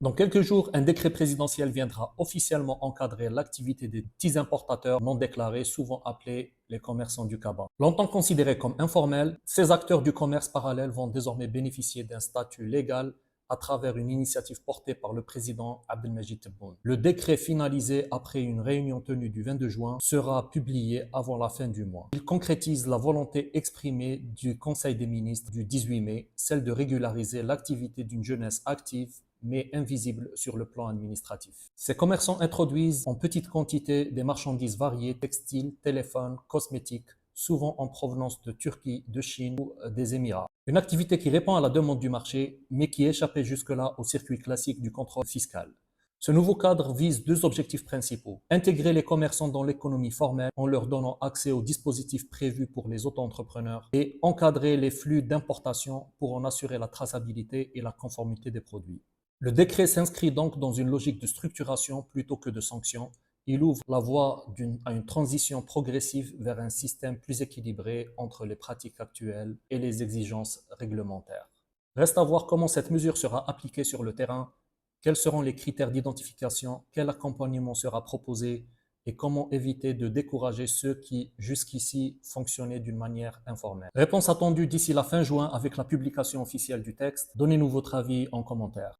Dans quelques jours, un décret présidentiel viendra officiellement encadrer l'activité des petits importateurs non déclarés, souvent appelés les commerçants du cabas. Longtemps considérés comme informels, ces acteurs du commerce parallèle vont désormais bénéficier d'un statut légal à travers une initiative portée par le président Abdelmajid Tebboune. Le décret finalisé après une réunion tenue du 22 juin sera publié avant la fin du mois. Il concrétise la volonté exprimée du Conseil des ministres du 18 mai, celle de régulariser l'activité d'une jeunesse active mais invisible sur le plan administratif. Ces commerçants introduisent en petite quantité des marchandises variées, textiles, téléphones, cosmétiques, souvent en provenance de Turquie, de Chine ou des Émirats. Une activité qui répond à la demande du marché, mais qui échappait jusque-là au circuit classique du contrôle fiscal. Ce nouveau cadre vise deux objectifs principaux. Intégrer les commerçants dans l'économie formelle en leur donnant accès aux dispositifs prévus pour les auto-entrepreneurs et encadrer les flux d'importation pour en assurer la traçabilité et la conformité des produits. Le décret s'inscrit donc dans une logique de structuration plutôt que de sanction. Il ouvre la voie à une transition progressive vers un système plus équilibré entre les pratiques actuelles et les exigences réglementaires. Reste à voir comment cette mesure sera appliquée sur le terrain, quels seront les critères d'identification, quel accompagnement sera proposé et comment éviter de décourager ceux qui, jusqu'ici, fonctionnaient d'une manière informelle. Réponse attendue d'ici la fin juin avec la publication officielle du texte. Donnez-nous votre avis en commentaire.